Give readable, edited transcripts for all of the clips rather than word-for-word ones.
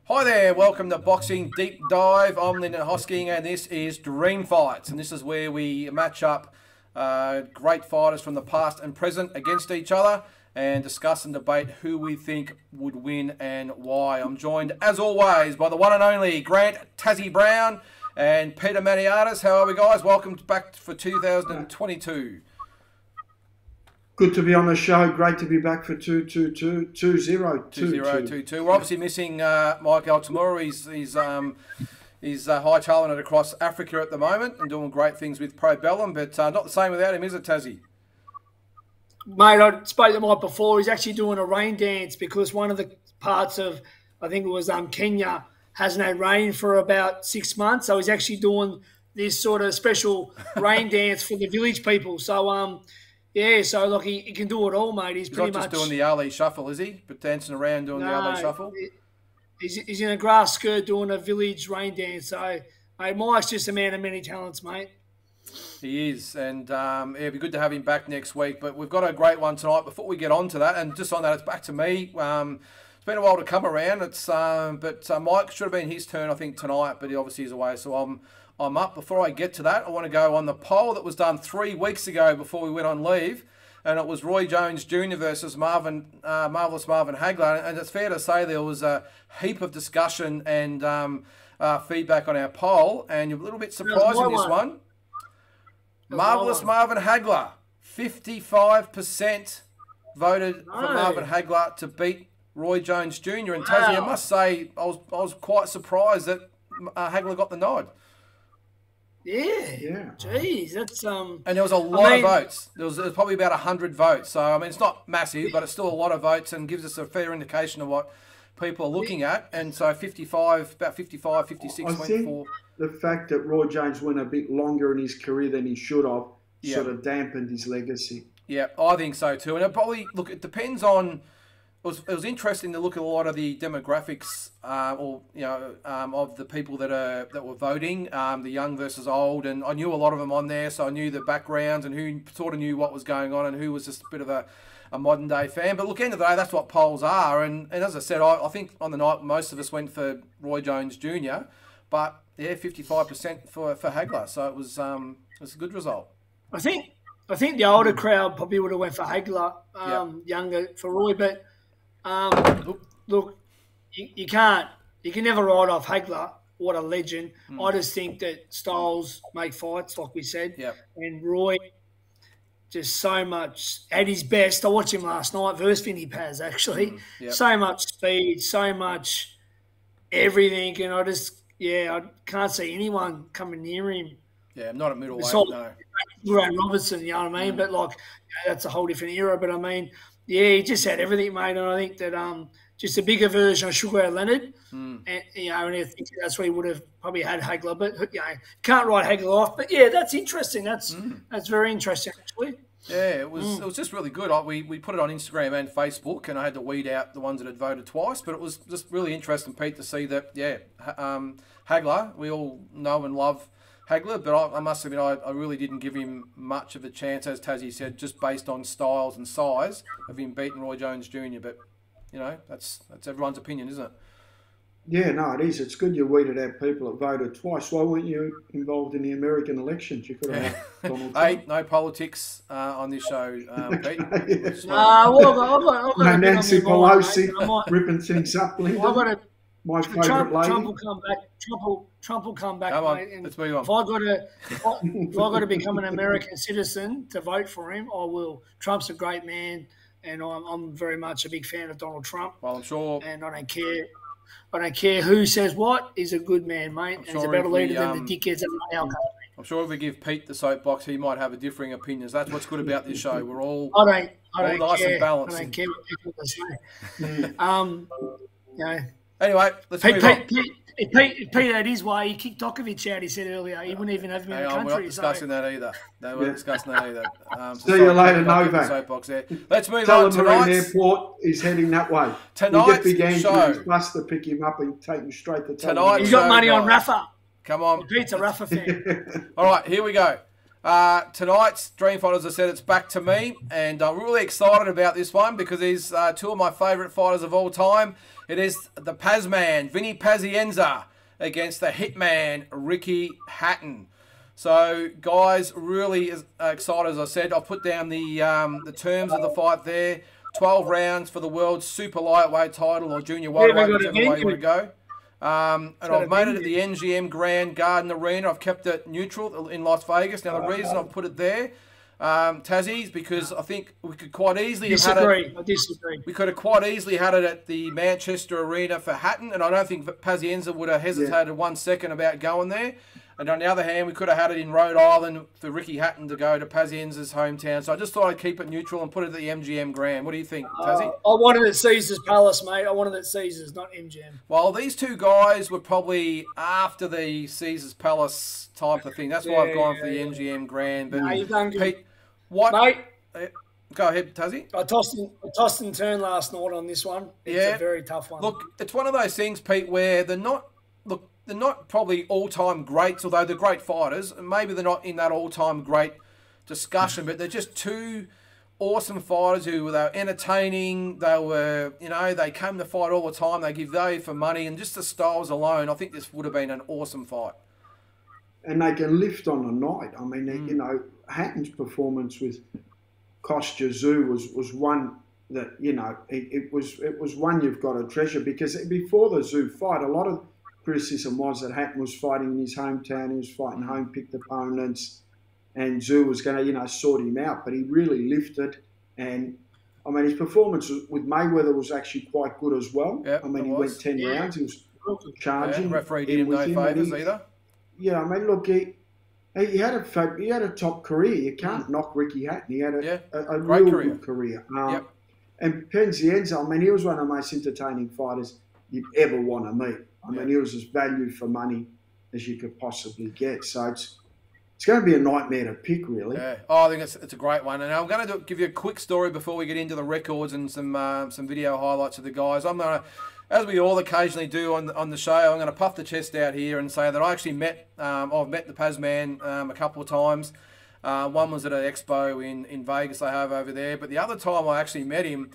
Hi there, welcome to Boxing Deep Dive. I'm Lyndon Hosking and this is Dream Fights. And this is where we match up great fighters from the past and present against each other and discuss and debate who we think would win and why. I'm joined, as always, by the one and only Grant Tassie Brown and Peter Maniatis. How are we, guys? Welcome back for 2022. Good to be on the show. Great to be back for 2022. We're obviously missing Mike Altamura. He's hightailing it across Africa at the moment and doing great things with Pro Bellum, but not the same without him, is it, Tassie? Mate, I spoke to Mike before. He's actually doing a rain dance because one of the parts of, I think it was Kenya, hasn't had rain for about 6 months. So he's actually doing this sort of special rain dance for the village people. So, yeah, so look, he can do it all, mate. He's pretty not much just doing the Ali Shuffle, is he? But dancing around doing the Ali Shuffle? He's in a grass skirt doing a village rain dance. So, mate, Mike's just a man of many talents, mate. He is, and it'd be good to have him back next week. But we've got a great one tonight. Before we get on to that, and just on that, it's back to me. It's been a while to come around. But Mike should have been his turn, I think, tonight. But he obviously is away, so I'm up. Before I get to that, I want to go on the poll that was done 3 weeks ago before we went on leave, and it was Roy Jones Jr. versus Marvellous Marvin Hagler. And it's fair to say there was a heap of discussion and feedback on our poll, and you're a little bit surprised in this one. Marvellous Marvin Hagler, 55% voted for Marvin Hagler to beat Roy Jones Jr. And Tassie, I must say, I was quite surprised that Hagler got the nod. Yeah. Jeez, that's And there was a lot of votes. There was probably about 100 votes. So I mean, it's not massive, but it's still a lot of votes and gives us a fair indication of what people are looking at. And so about 56 went for. The fact that Roy Jones went a bit longer in his career than he should have sort of dampened his legacy. Yeah, I think so too. And it probably, look, it depends on. It was interesting to look at a lot of the demographics, of the people that were voting, the young versus old, and I knew a lot of them on there, so I knew the backgrounds and who sort of knew what was going on and who was just a bit of a modern day fan. But look, end of the day, that's what polls are, and as I said, I think on the night most of us went for Roy Jones Jr., but yeah, 55% for Hagler, so it was a good result. I think the older crowd probably would have went for Hagler, younger for Roy, but. Look, you can never write off Hagler. What a legend. I just think that styles make fights, like we said. And Roy, just so much at his best. I watched him last night versus Vinnie Paz, actually. So much speed, so much everything. And I can't see anyone coming near him. Yeah, not a middleweight, no. Ray Robertson, you know what I mean? But, that's a whole different era. But, I mean, he just had everything, mate. And I think that just a bigger version of Sugar Leonard. And I think that's where he would have probably had Hagler. But, can't write Hagler off. But, yeah, that's interesting. That's very interesting, actually. Yeah, it was just really good. We put it on Instagram and Facebook, and I had to weed out the ones that had voted twice. But it was just really interesting, Pete, to see that, Hagler, we all know and love Hagler, but I must admit I really didn't give him much of a chance, as Tassie said, just based on styles and size of him beating Roy Jones Jr. But, that's everyone's opinion, isn't it? Yeah, no, it is. It's good you weeded out people that voted twice. Why weren't you involved in the American elections? You could have had Donald Trump. Hey, no politics on this show, Pete. Nancy Pelosi ripping things up. My favourite lady. Trump will come back. Trump will come back. Come on, mate, let's move on. If I got to become an American citizen to vote for him, I will. Trump's a great man, and I'm very much a big fan of Donald Trump. Well, I'm sure. And I don't care. I don't care who says what. He's a good man, mate. And he's a better leader than the dickheads that run our country. I'm sure if we give Pete the soapbox, he might have a differing opinions. That's what's good about this show. We're all I don't nice care. and balanced. I don't care what people say. Anyway, let's move on. If Pete had his way, he kicked Dokovic out, he said earlier. He wouldn't even have him in the country. We're not discussing that either. No, we're discussing that either. See you later, Novak. Let's move Tell on. the Marine Airport is heading that way. Tonight's we'll get Big Andrew show. His bus to pick him up and take him straight to Tonight's He's got show, money on guys. Rafa. Come on. Pete's a Rafa fan. All right, here we go. Tonight's Dream Fight, as I said, it's back to me, and I'm really excited about this one because he's two of my favourite fighters of all time. It is the Pazman, Vinnie Pasienza, against the Hitman, Ricky Hatton. So, guys, really excited, as I said. I'll put down the terms of the fight there. 12 rounds for the world's super lightweight title or junior welterweight, whichever way you want to go. And I've made it at the NGM Grand Garden Arena. I've kept it neutral in Las Vegas. Now, the reason I've put it there, Tassie, is because I think we could quite easily have had it. I disagree. We could have quite easily had it at the Manchester Arena for Hatton, and I don't think Pasienza would have hesitated 1 second about going there. And on the other hand, we could have had it in Rhode Island for Ricky Hatton to go to Pasienza's hometown. So I just thought I'd keep it neutral and put it at the MGM Grand. What do you think, Tassie? I wanted it at Caesar's Palace, mate. I wanted it at Caesar's, not MGM. Well, these two guys were probably after the Caesar's Palace type of thing. That's why I've gone for the MGM Grand. But no, you've done good. Pete, what? Mate, go ahead, Tassie. I tossed and turned last night on this one. It's a very tough one. Look, it's one of those things, Pete, where they're not probably all-time greats, although they're great fighters. Maybe they're not in that all-time great discussion, but they're just two awesome fighters who were entertaining. They were, they came to fight all the time. They give value for money, and just the styles alone, I think this would have been an awesome fight. And they can lift on a night. I mean, Hatton's performance with Kostya Tszyu was one that, it was one you've got to treasure, because before the Tszyu fight, a lot of criticism was that Hatton was fighting in his hometown, he was fighting home-picked opponents, and Tszyu was going to, sort him out. But he really lifted, and I mean, his performance with Mayweather was actually quite good as well. Yep, I mean, he went 10 rounds, he was charging. Referee did him no favours either. Yeah, I mean, look, he had a top career. You can't knock Ricky Hatton. He had a real good career. And Pasienza, I mean, he was one of the most entertaining fighters you'd ever want to meet. I mean, he was as value for money as you could possibly get. So it's going to be a nightmare to pick, really. Yeah. Oh, I think it's a great one. And I'm going to give you a quick story before we get into the records and some video highlights of the guys. I'm going to, as we all occasionally do on the show, I'm going to puff the chest out here and say that I actually I've met the Pazman a couple of times. One was at an expo in Vegas I have over there. But the other time I actually met him,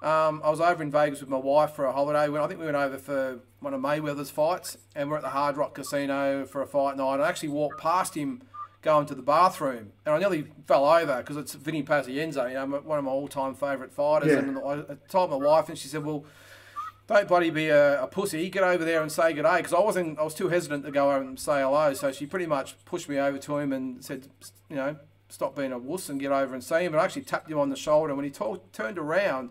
I was over in Vegas with my wife for a holiday. I think we went over for one of Mayweather's fights, and we're at the Hard Rock Casino for a fight night. I actually walked past him going to the bathroom, and I nearly fell over because it's Vinnie Pasienza, one of my all-time favourite fighters. Yeah. And I told my wife, and she said, "Well, don't bloody be a pussy. Get over there and say good day," because I was too hesitant to go over and say hello. So she pretty much pushed me over to him and said, "Stop being a wuss and get over and see him." But I actually tapped him on the shoulder, and when he turned around,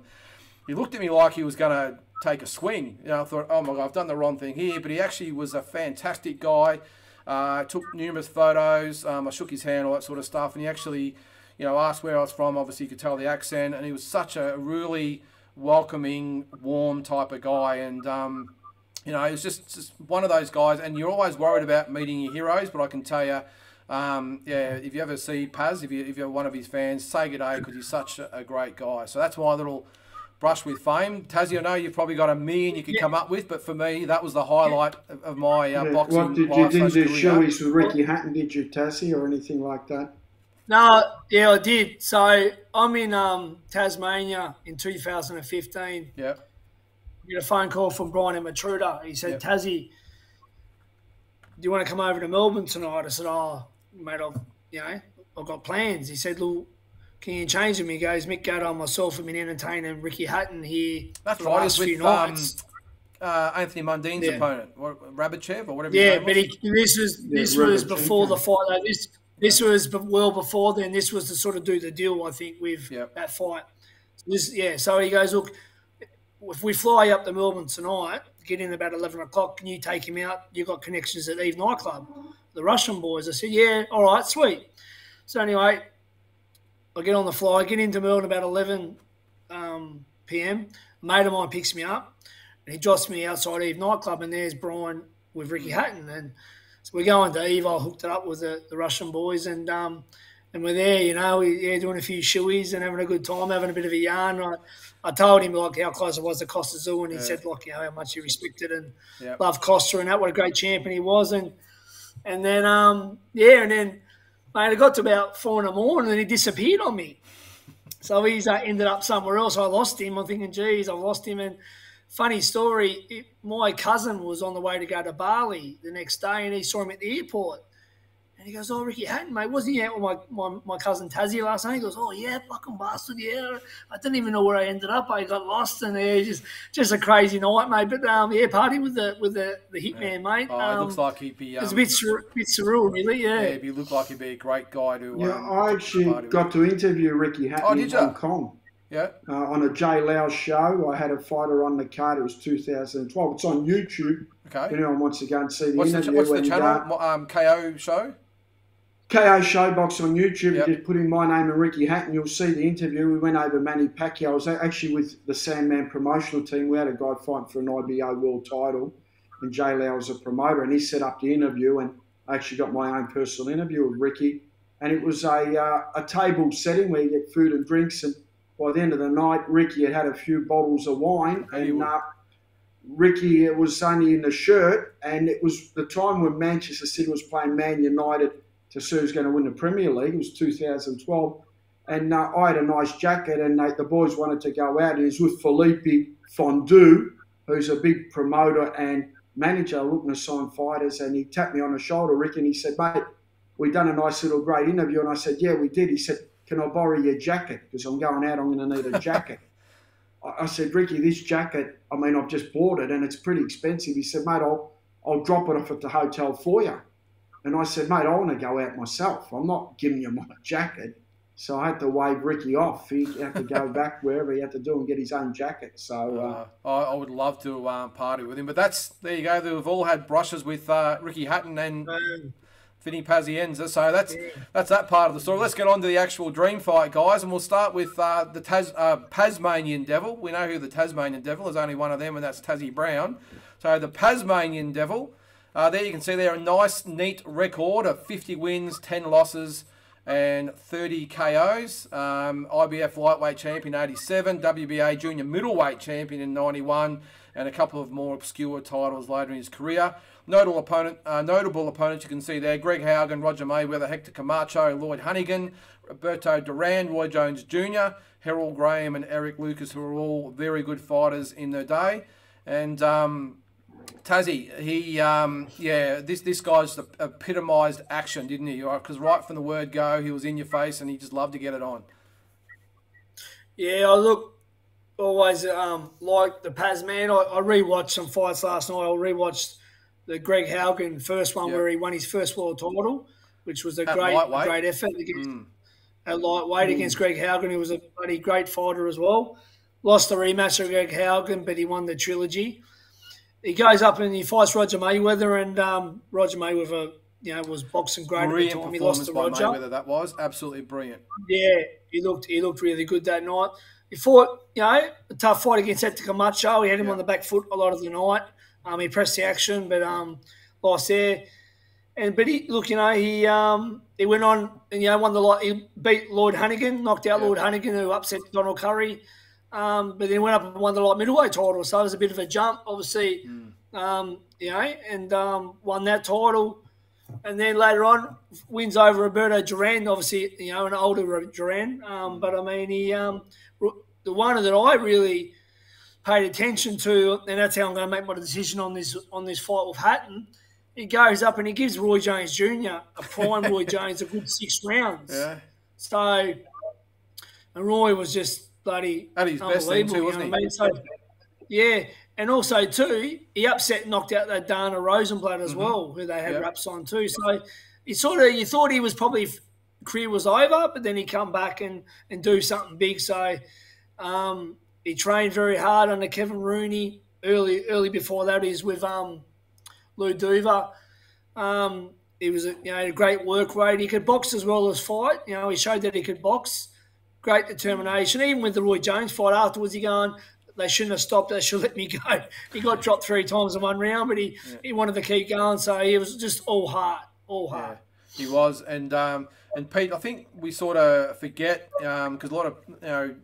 he looked at me like he was going to take a swing. I thought, oh my God, I've done the wrong thing here. But he actually was a fantastic guy. Took numerous photos. I shook his hand, all that sort of stuff. And he actually, asked where I was from. Obviously, you could tell the accent. And he was such a really welcoming, warm type of guy. And, he was just one of those guys. And you're always worried about meeting your heroes. But I can tell you, if you ever see Paz, if you're one of his fans, say good day because he's such a great guy. So that's my little brush with fame. Tassie, I know you've probably got a million you could come up with, but for me, that was the highlight of my boxing life. You didn't do showies with Ricky Hatton, did you, Tassie, or anything like that? No, yeah, I did. So I'm in Tasmania in 2015. Yeah. I get a phone call from Brian at Matruda. He said, Tassie, do you want to come over to Melbourne tonight? I said, oh, mate, I've got plans. He said, look, can you change them? He goes, Mick Gatto and myself have been entertaining Ricky Hatton here for the last few nights. Anthony Mundine's opponent, Rabichev or whatever his name was. But this was before the fight. This was well before then. This was to sort of do the deal, I think, with that fight. So he goes, look, if we fly up to Melbourne tonight, get in about 11 o'clock, can you take him out? You've got connections at Eve nightclub, the Russian boys. I said, yeah, all right, sweet. So anyway, I get on the fly, get into Melbourne about 11 p.m. A mate of mine picks me up, and he jots me outside Eve nightclub, and there's Brian with Ricky Hatton. And so we're going to Eve. I hooked it up with the Russian boys, and we're there, doing a few shoeies and having a good time, having a bit of a yarn. I told him how close I was to Kostya Tszyu, and he said how much he respected and loved Kostya and that, what a great champion he was. And then mate, it got to about 4 in the morning and he disappeared on me. So he's ended up somewhere else. I lost him. I'm thinking, geez, I've lost him. And funny story, my cousin was on the way to go to Bali the next day, and he saw him at the airport. And he goes, "Oh, Ricky Hatton, mate, wasn't he out with my cousin Tassie last night?" He goes, "Oh, yeah, fucking bastard, yeah. I didn't even know where I ended up. I got lost, and just a crazy night, mate. But yeah, party with the Hitman, mate. Oh, it looks like he'd be. It's a bit surreal, really. Yeah. Yeah, he looked like he'd be a great guy to. Yeah, I actually got to interview Ricky Hatton in Hong Kong. Yeah. On a Jay Lau show, I had a fighter on the card. It was 2012. It's on YouTube. Okay. If anyone wants to go and see the what's interview. What's the channel? KO show? KO Showbox on YouTube. Yep. You just put in my name and Ricky Hatton. You'll see the interview. We went over Manny Pacquiao. I was actually with the Sandman promotional team. We had a guy fighting for an IBO world title. And Jay Lau was a promoter. And he set up the interview. And I actually got my own personal interview with Ricky. And it was a table setting where you get food and drinks. And by the end of the night, Ricky had a few bottles of wine. And Ricky was only in the shirt. And it was the time when Manchester City was playing Man United to see who's going to win the Premier League. It was 2012. And I had a nice jacket, and the boys wanted to go out. He was with Felipe Fondue, who's a big promoter and manager looking to sign fighters. And he tapped me on the shoulder, Rick, and he said, "Mate, we done a nice little great interview." And I said, "Yeah, we did." He said, "Can I borrow your jacket? Because I'm going out, I'm going to need a jacket." I said, "Ricky, this jacket, I mean, I've just bought it, and it's pretty expensive." He said, "Mate, I'll drop it off at the hotel for you." And I said, "Mate, I want to go out myself. I'm not giving you my jacket." So I had to wave Ricky off. He had to go back wherever he had to do and get his own jacket. So I would love to party with him. But there you go. We've all had brushes with Ricky Hatton and Vinnie Pasienza. So that's that part of the story. Let's get on to the actual dream fight, guys. And we'll start with the Tasmanian Devil. We know who the Tasmanian Devil is. There's only one of them, and that's Tassie Brown. So the Tasmanian Devil. There you can see there a nice, neat record of 50 wins, 10 losses, and 30 KOs. IBF lightweight champion 87, WBA junior middleweight champion in 91, and a couple of more obscure titles later in his career. Notable opponents you can see there: Greg Haugen, Roger Mayweather, Hector Camacho, Lloyd Honeyghan, Roberto Duran, Roy Jones Jr., Harold Graham, and Eric Lucas, who are all very good fighters in their day. And Tassie, this guy's epitomised action, didn't he? Because right from the word go, he was in your face and he just loved to get it on. Yeah, I always like the Paz man. I rewatched some fights last night. I rewatched the Greg Haugen first one where he won his first world title, which was a great effort against at lightweight against Greg Haugen, who was a bloody great fighter as well. Lost the rematch of Greg Haugen, but he won the trilogy. He goes up and he fights Roger Mayweather, and Roger Mayweather, was boxing great at the time. He lost to Roger. Mayweather, that was absolutely brilliant. Yeah, he looked really good that night. He fought, a tough fight against Hector Camacho. He had him on the back foot a lot of the night. He pressed the action, but lost there. But he went on and won the lot. He beat Lloyd Honeyghan, knocked out Lloyd Honeyghan, who upset Donald Curry. But then went up and won the light middleweight title, so it was a bit of a jump, obviously, and won that title. And then later on, wins over Roberto Duran, obviously, an older Duran. But I mean, the one that I really paid attention to, and that's how I'm going to make my decision on this fight with Hatton. He goes up and he gives Roy Jones Jr., a prime Roy Jones, a good 6 rounds. Yeah. So, and Roy was just bloody at his best then too, wasn't he? I mean? So, yeah, and also too, he upset and knocked out that Dana Rosenblatt as well, who they had raps on too. So you thought he was probably career was over, but then he come back and do something big. So he trained very hard under Kevin Rooney early before that. He was with Lou Duva. He was a great work rate. He could box as well as fight. He showed that he could box. Great determination. Even with the Roy Jones fight afterwards, he going, they shouldn't have stopped. They should let me go. He got dropped 3 times in one round, but he wanted to keep going. So he was just all heart. Yeah, he was. And Pete, I think we sort of forget, because a lot of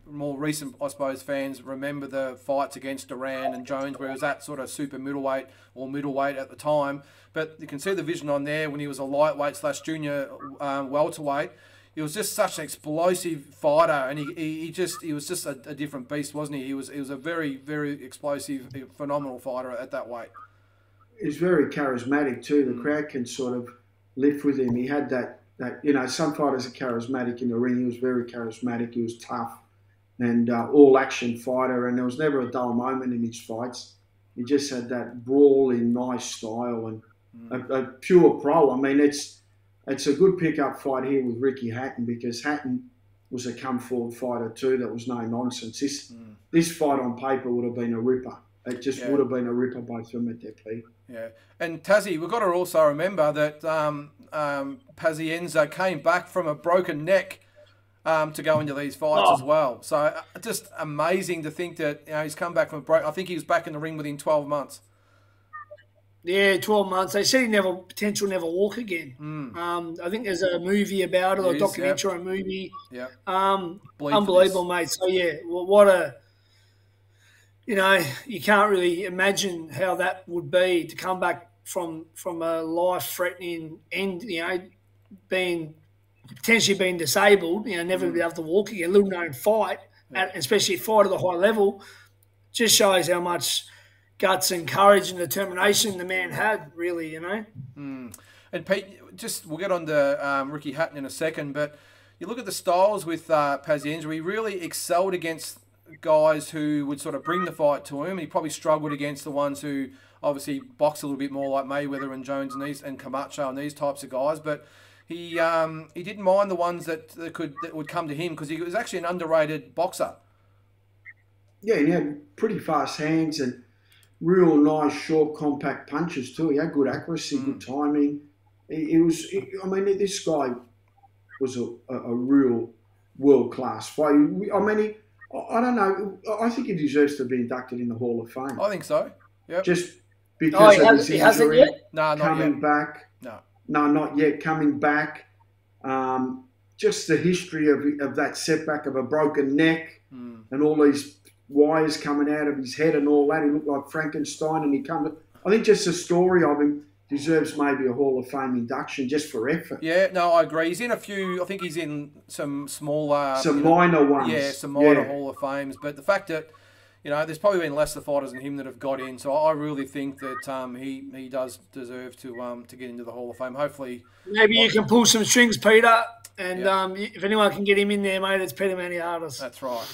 more recent, I suppose, fans remember the fights against Duran and Jones, where he was at sort of super middleweight or middleweight at the time. But you can see the vision on there when he was a lightweight / junior welterweight. he was just such an explosive fighter, and he was just a different beast, wasn't he? He was a very, very explosive, phenomenal fighter at that weight. He's very charismatic too. The crowd can sort of lift with him. He had that some fighters are charismatic in the ring. He was very charismatic. He was tough and all action fighter, and there was never a dull moment in his fights. He just had that brawling, nice style and a pure pro. I mean, it's a good pick-up fight here with Ricky Hatton, because Hatton was a come-forward fighter too. That was no nonsense. This fight on paper would have been a ripper. It just would have been a ripper, both of them at their peak. Yeah. And Tassie, we've got to also remember that Pasienza came back from a broken neck to go into these fights as well. So just amazing to think that he's come back from a break. I think he was back in the ring within 12 months. Yeah, 12 months. They said he never walk again. I think there's a movie about it, a documentary or a movie. Yeah. Unbelievable, mate. So, yeah, what a... you can't really imagine how that would be to come back from a life-threatening end, potentially being disabled, never be able to walk again, little-known fight, especially a fight at a high level, just shows how much guts and courage and determination the man had, really, And Pete, we'll get on to Ricky Hatton in a second, but you look at the styles with Pasienza, he really excelled against guys who would sort of bring the fight to him. He probably struggled against the ones who obviously box a little bit more, like Mayweather and Jones and Camacho and these types of guys, but he didn't mind the ones that would come to him, because he was actually an underrated boxer. Yeah, he had pretty fast hands and real nice, short, compact punches too. He had good accuracy, good timing. This guy was a real world-class fighter. I don't know. I think he deserves to be inducted in the Hall of Fame. I think so. Yep. Just because of his injury, yet? No, not coming yet. back. No, not yet. Coming back. Just the history of that setback of a broken neck and all these wires coming out of his head and all that. He looked like Frankenstein, and I think just the story of him deserves maybe a Hall of Fame induction just for effort. Yeah, no, I agree. He's in a few. I think he's in some smaller, minor ones. Yeah, some minor Hall of Fames. But the fact that there's probably been lesser fighters than him that have got in. So I really think that he does deserve to get into the Hall of Fame. Hopefully, maybe you can pull some strings, Peter. And if anyone can get him in there, mate, it's Peter Maniatis. That's right.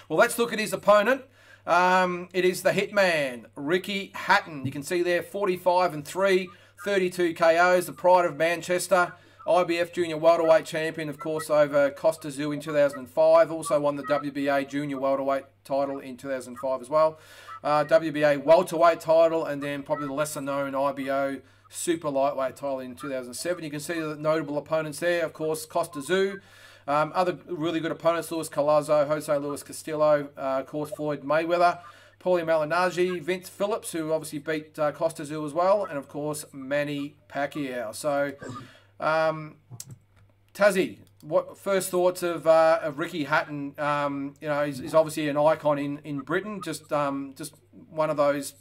Well, let's look at his opponent. It is the Hitman, Ricky Hatton. You can see there 45-3, 32 KOs, the pride of Manchester, IBF Junior Welterweight champion, of course, over Costa Zoo in 2005. Also won the WBA Junior Welterweight title in 2005 as well. WBA Welterweight title, and then probably the lesser-known IBO Super Lightweight title in 2007. You can see the notable opponents there, of course, Costa Zoo. Other really good opponents, Luis Collazo, Jose Luis Castillo, of course, Floyd Mayweather, Paulie Malignaggi, Vince Phillips, who obviously beat Costa Zoo as well, and, of course, Manny Pacquiao. So, Tassie, what first thoughts of Ricky Hatton? He's obviously an icon in Britain, just one of those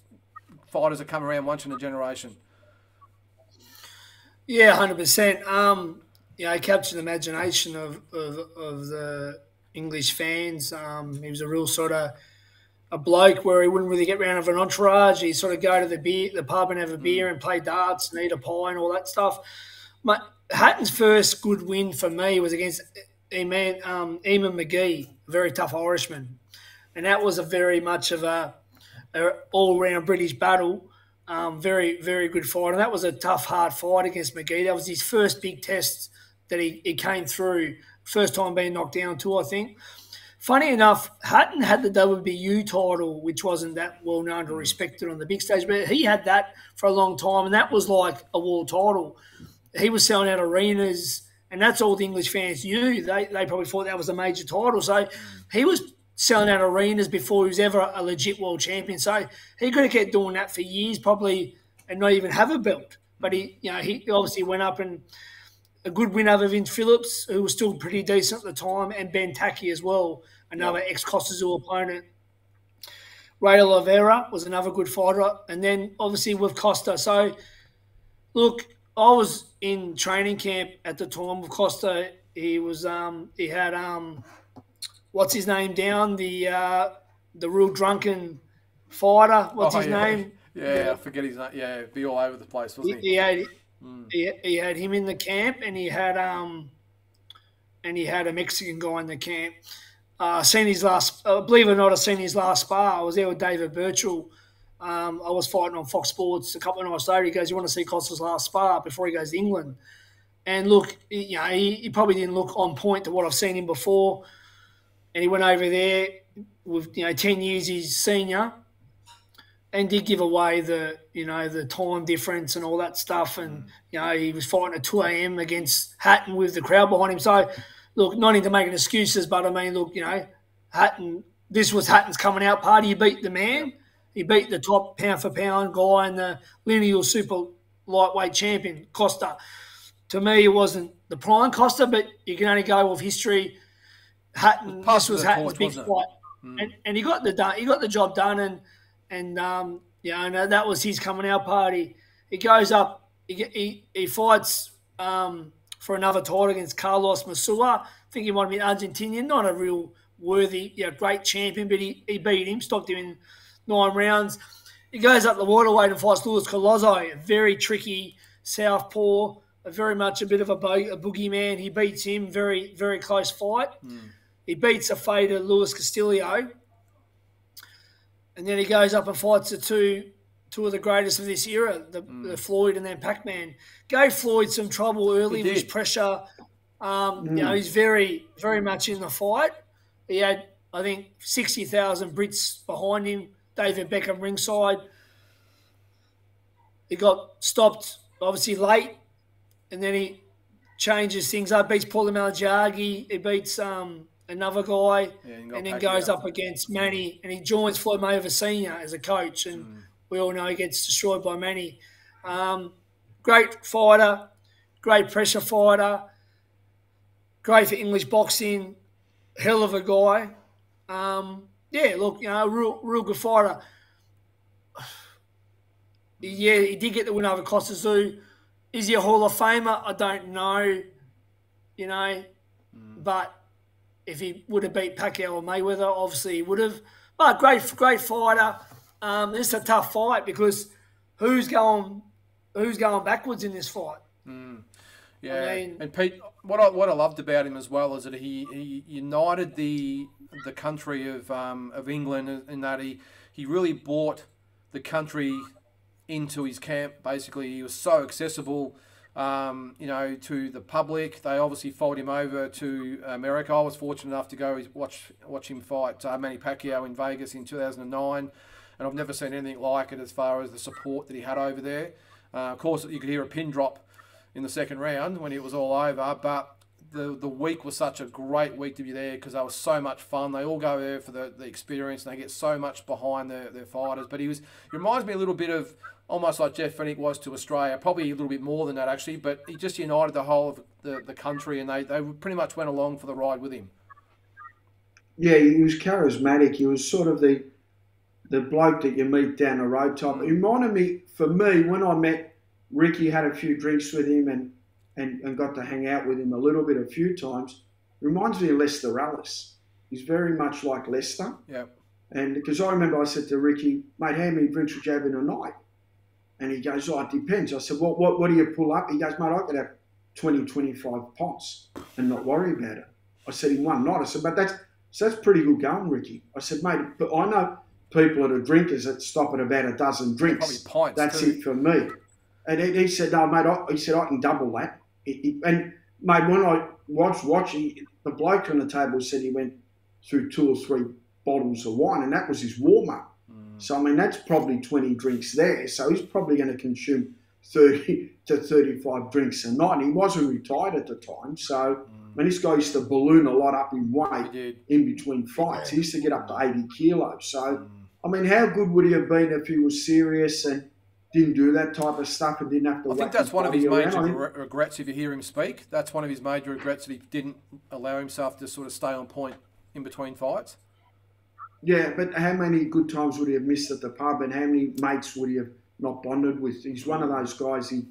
fighters that come around once in a generation. Yeah, 100%. Captured the imagination of the English fans. He was a real sort of a bloke where he wouldn't really get round of an entourage. He'd sort of go to the pub and have a beer and play darts and eat a pie and all that stuff. But Hatton's first good win for me was against Eamon McGee, a very tough Irishman. And that was a very much of a all-round British battle. Very, very good fight. And that was a tough, hard fight against McGee. That was his first big test that he came through. First time being knocked down too, I think. Funny enough, Hatton had the WBU title, which wasn't that well known or respected on the big stage, but he had that for a long time, and that was like a world title. He was selling out arenas, and that's all the English fans knew. They probably thought that was a major title. So he was selling out arenas before he was ever a legit world champion. So he could have kept doing that for years, probably, and not even have a belt. But he obviously went up, and a good win over Vince Phillips, who was still pretty decent at the time, and Ben Tacky as well, another ex-Costa Zoo opponent. Ray Oliveira was another good fighter, and then obviously with Costa. So, look, I was in training camp at the time with Costa. He was he had what's his name down, the real drunken fighter. What's his name? Yeah, I forget his name. Yeah, be all over the place, wasn't he? He had him in the camp, and he had a Mexican guy in the camp. Seen his last, believe it or not, I seen his last spar. I was there with David Birchall. I was fighting on Fox Sports a couple of nights later. He goes, "You want to see Costa's last spar before he goes to England?" And look, he probably didn't look on point to what I've seen him before. And he went over there with 10 years his senior, and did give away the time difference and all that stuff. And he was fighting at 2 a.m. against Hatton with the crowd behind him. So look, not into making excuses, but I mean, look, Hatton. This was Hatton's coming out party. He beat the man. He beat the top pound for pound guy and the lineal super lightweight champion, Costa. To me, it wasn't the prime Costa, but you can only go with history. Hatton, this was Hatton's big fight, and he got the job done, and that was his coming out party. He goes up, he fights for another title against Carlos Masua. I think he might have been Argentinian, not a real worthy, great champion, but he beat him, stopped him in 9 rounds. He goes up the welterweight and fights Luis Colozzo, a very tricky southpaw, very much a bit of a boogeyman. He beats him, very, very close fight. He beats a fader, Luis Castillo. And then he goes up and fights the two of the greatest of this era, the Floyd and then Pac-Man. Gave Floyd some trouble early with his pressure. He's very, very much in the fight. He had, I think, 60,000 Brits behind him, David Beckham ringside. He got stopped, obviously, late, and then he changes things up, beats Paulie Malignaggi, he beats another guy, and then goes up against Manny, and he joins Floyd Mayweather Sr. as a coach, and we all know he gets destroyed by Manny. Great fighter, great pressure fighter, great for English boxing, hell of a guy. Real good fighter. Yeah, he did get the win over Costa Zoo. Is he a Hall of Famer? I don't know, but if he would have beat Pacquiao or Mayweather, obviously he would have. But great fighter. This is a tough fight because who's going backwards in this fight? Yeah, I mean, and Pete, what I loved about him as well is that he united the country of England in that he really brought the country into his camp. Basically, he was so accessible, to the public. They obviously followed him over to America. I was fortunate enough to go watch him fight Manny Pacquiao in Vegas in 2009, and I've never seen anything like it as far as the support that he had over there. Of course, you could hear a pin drop in the second round when it was all over, but the week was such a great week to be there because they were so much fun. They all go there for the experience, and they get so much behind their fighters. But he reminds me a little bit of almost like Jeff Fennick was to Australia, probably a little bit more than that actually, but he just united the whole of the country, and they pretty much went along for the ride with him. Yeah, he was charismatic. He was sort of the bloke that you meet down the road type. It reminded me, for me, when I met Ricky, had a few drinks with him and got to hang out with him a few times. Reminds me of Lester Ellis. He's very much like Lester. Yeah. And because I remember I said to Ricky, mate, how many drinks would you have in a night? And he goes, it depends. I said, what do you pull up? He goes, mate, I could have 20, 25 pots and not worry about it. I said, in one night. I said, but that's pretty good going, Ricky. I said, mate, but I know people that are drinkers that stop at about a dozen drinks. Probably pints. That's too. It for me. And he said, no, mate, he said, I can double that. And, mate, when I was watching, the bloke on the table said he went through 2 or 3 bottles of wine, and that was his warm-up. So, I mean, that's probably 20 drinks there. So he's probably going to consume 30 to 35 drinks a night. And he wasn't retired at the time. So, I mean, this guy used to balloon a lot up in weight in between fights. He used to get up to 80 kilos. So, I mean, how good would he have been if he was serious and didn't do that type of stuff and didn't have to. I think that's one of his major regrets. If you hear him speak, that's one of his major regrets, that he didn't allow himself to sort of stay on point in between fights. Yeah, but how many good times would he have missed at the pub, and how many mates would he have not bonded with. He's one of those guys. He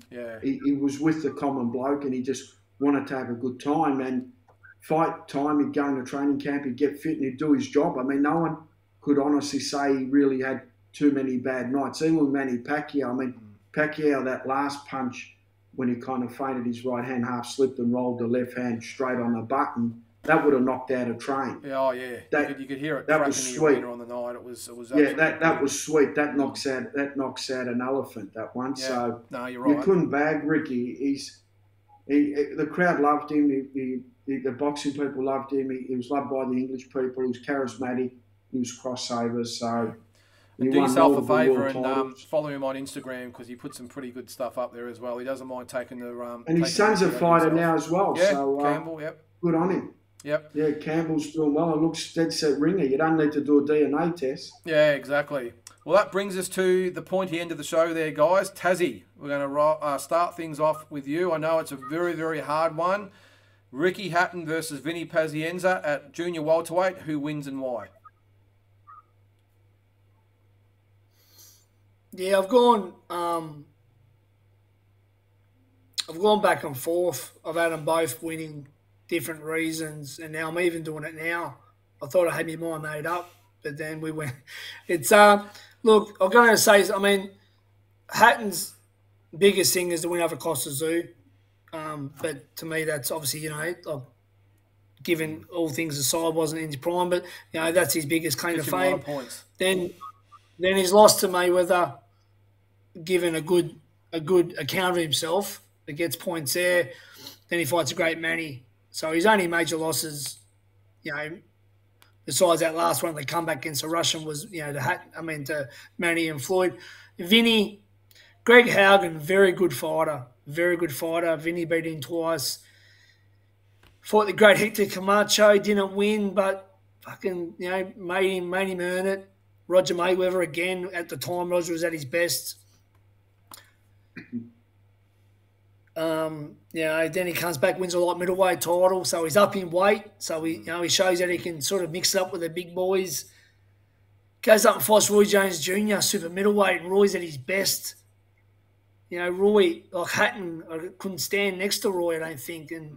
was with the common bloke, and he just wanted to have a good time. And fight time, he'd go into training camp, he'd get fit, and he'd do his job. I mean, no one could honestly say he really had too many bad nights. Even with Manny Pacquiao, I mean, Pacquiao, that last punch when he kind of feinted his right hand, half slipped and rolled the left hand straight on the button, that would have knocked out a train. Yeah, oh yeah, you could hear it. That was sweet on the night. It was that was sweet. That knocks out an elephant. That one. Yeah. So no, you're right. You couldn't bag Ricky. The crowd loved him. The boxing people loved him. He was loved by the English people. He was charismatic. He was crossover. So. And do yourself a favour and follow him on Instagram, because he puts some pretty good stuff up there as well. He doesn't mind taking the and his son's a fighter now as well. Yeah, so, Campbell. Yep. Good on him. Yep. Yeah, Campbell's doing well and looks dead set ringer. You don't need to do a DNA test. Yeah, exactly. Well, that brings us to the pointy end of the show there, guys. Tassie, we're going to start things off with you. I know it's a very, very hard one. Ricky Hatton versus Vinnie Pasienza at junior welterweight. Who wins and why? Yeah, I've gone back and forth. I've had them both winning different reasons, and now I'm even doing it now. I thought I had my mind made up, but then we went. It's look, I'm going to say, I mean, Hatton's biggest thing is the win over Costa Zoo, but to me that's obviously, given all things aside, wasn't in his prime, but that's his biggest claim to fame. Then he's lost to Mayweather, given a good account of himself. It gets points there. Then he fights a great Manny. So his only major losses, besides that last one, the comeback against the Russian was, to Manny and Floyd. Vinny, Greg Haugen, very good fighter. Vinny beat him twice. Fought the great Hector Camacho, didn't win, but fucking, made him earn it. Roger Mayweather again. At the time, Roger was at his best. Then he comes back, wins a light middleweight title, so he's up in weight. So he shows that he can sort of mix it up with the big boys. Goes up and fights Roy Jones Jr., super middleweight, and Roy's at his best. Roy, like Hatton, I couldn't stand next to Roy, I don't think, and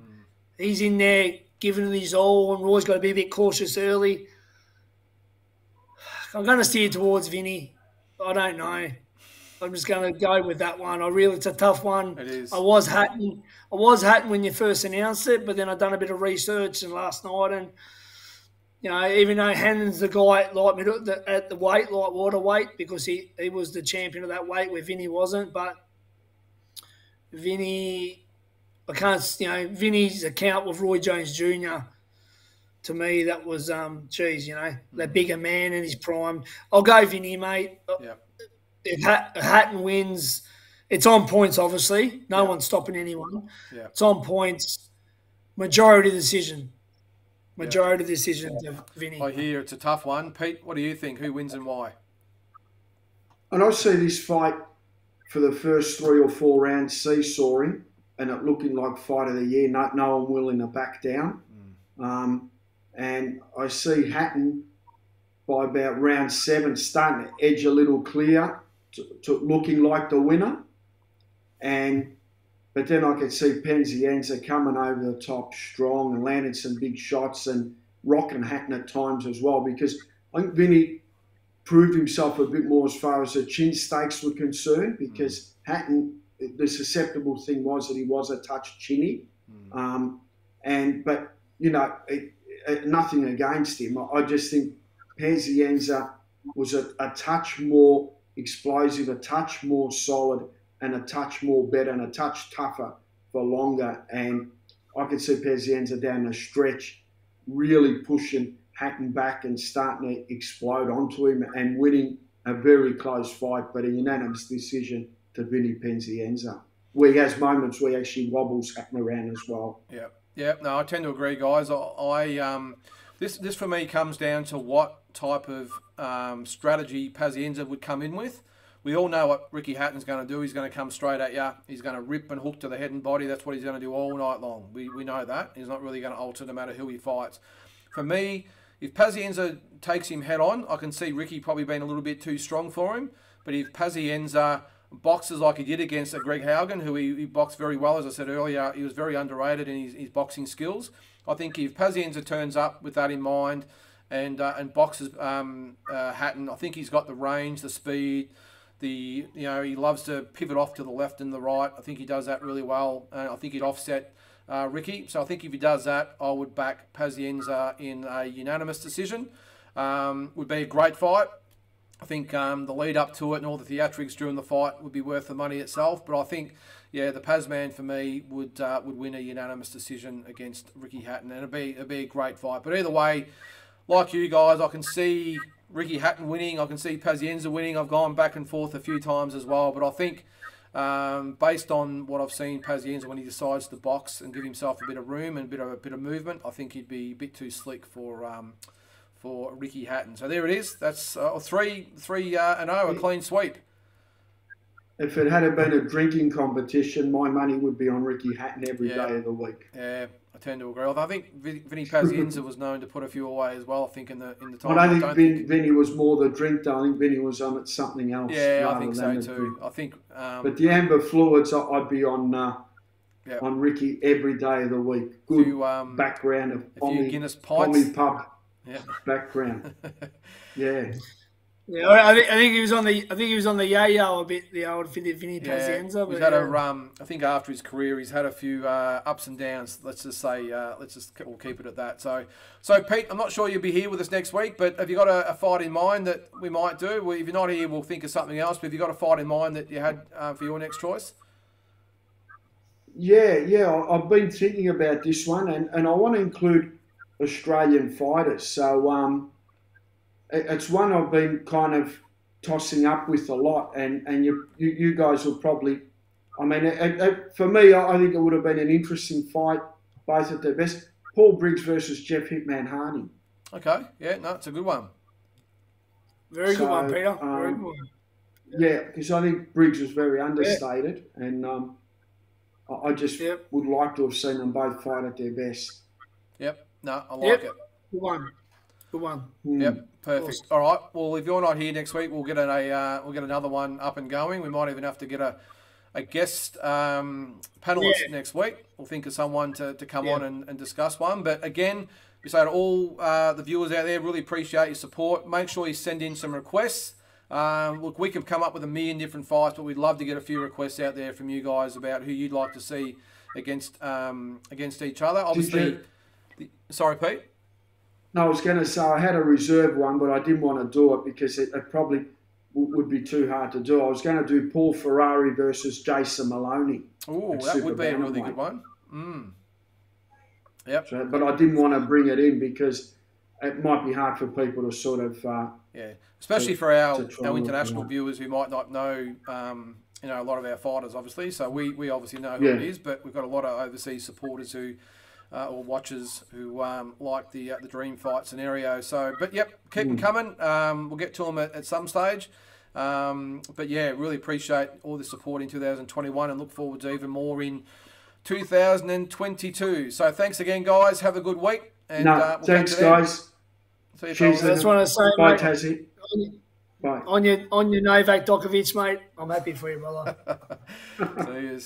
he's in there giving it his all, and Roy's got to be a bit cautious early. I'm going to steer towards Vinny. I don't know. I'm just going to go with that one. It's a tough one. It is. I was Hatton when you first announced it, but then I've done a bit of research and last night, and even though Hannon's the guy at the light water weight, because he was the champion of that weight where Vinny wasn't, but Vinny, Vinny's account with Roy Jones Jr., to me, that was, that bigger man in his prime. I'll go Vinny, mate. Yeah. If Hatton wins, it's on points, obviously. No one's stopping anyone. Yeah. It's on points. Majority decision. Decision to Vinny. I hear it's a tough one. Pete, what do you think? Who wins and why? And I see this fight for the first 3 or 4 rounds seesawing and it looking like fight of the year. No one willing to back down. And I see Hatton by about round 7 starting to edge a little clear to looking like the winner. But then I could see Pasienza coming over the top strong and landing some big shots and rocking Hatton at times as well, because I think Vinny proved himself a bit more as far as the chin stakes were concerned, because Hatton, the susceptible thing was that he was a touch chinny. Nothing against him. I just think Pasienza was a touch more explosive, a touch more solid, and a touch more better, and a touch tougher for longer. And I could see Pasienza down the stretch really pushing Hatton back and starting to explode onto him and winning a very close fight, but a unanimous decision to Vinnie Pasienza, where he has moments where he actually wobbles Hatton around as well. Yeah, no, I tend to agree, guys. This for me comes down to what type of strategy Pasienza would come in with. We all know what Ricky Hatton's going to do. He's going to come straight at you. He's going to rip and hook to the head and body. That's what he's going to do all night long. We know that. He's not really going to alter no matter who he fights. For me, if Pasienza takes him head on, I can see Ricky probably being a little bit too strong for him. But if Pasienza boxes like he did against Greg Haugen, who he boxed very well. As I said earlier, he was very underrated in his boxing skills. I think if Pasienza turns up with that in mind and boxes Hatton, I think he's got the range, the speed, he loves to pivot off to the left and the right. I think he does that really well. I think he'd offset Ricky. So I think if he does that, I would back Pasienza in a unanimous decision. Would be a great fight. I think the lead up to it and all the theatrics during the fight would be worth the money itself. But I think, yeah, the Pasman for me would win a unanimous decision against Ricky Hatton, and it'd be a great fight. But either way, like you guys, I can see Ricky Hatton winning. I can see Pasienza winning. I've gone back and forth a few times as well. But I think, based on what I've seen, Pasienza, when he decides to box and give himself a bit of room and a bit of movement, I think he'd be a bit too slick for Ricky Hatton. So there it is. That's 3-0, a clean sweep. If it had been a drinking competition, my money would be on Ricky Hatton every day of the week. Yeah, I tend to agree. Although I think Vinnie Pasienza was known to put a few away as well. I think in the time. I don't think Vinnie was more the drink, though. I think Vinnie was on it something else. Yeah, I think so too. I think. But the amber fluids, I'd be on Ricky every day of the week. Good background of Guinness pints. Pub background. Yeah. Yeah, I think he was on the yo-yo a bit, the old Vinnie Pasienza. He's had I think after his career, he's had a few ups and downs. Let's just say, we'll keep it at that. So Pete, I'm not sure you'll be here with us next week, but have you got a fight in mind that we might do? Well, if you're not here, we'll think of something else. But have you got a fight in mind that you had for your next choice? Yeah, I've been thinking about this one, and I want to include Australian fighters. So it's one I've been kind of tossing up with a lot, and you guys will probably, I mean, for me, I think it would have been an interesting fight, both at their best. Paul Briggs versus Jeff Hitman Harney. Okay, yeah, no, it's a good one. Very good one, Peter. Very good one. Yeah, because I think Briggs was very understated, and I just would like to have seen them both fight at their best. Yep, no, I like it. Good one. Good one. Yep, perfect. All right. Well, if you're not here next week, we'll get another one up and going. We might even have to get a guest panelist next week. We'll think of someone to come on and discuss one. But again, we say to all the viewers out there, really appreciate your support. Make sure you send in some requests. Look, we could come up with a million different fights, but we'd love to get a few requests out there from you guys about who you'd like to see against each other. Obviously, sorry, Pete. No, I was going to say I had a reserve one, but I didn't want to do it because it probably would be too hard to do. I was going to do Paul Ferrari versus Jason Maloney. Oh, that would be a really good one. Yep. So, but I didn't want to bring it in because it might be hard for people to sort of... especially for our international viewers who might not know, a lot of our fighters, obviously. So we obviously know who it is, but we've got a lot of overseas supporters who... or watchers who like the dream fight scenario. So, but keep them coming. We'll get to them at some stage. But yeah, really appreciate all the support in 2021 and look forward to even more in 2022. So thanks again, guys. Have a good week. And, thanks, guys. See you. Cheers. I just want to say, bye, mate, Tassie. Bye. On your Novak Djokovic, mate. I'm happy for you, brother. See you.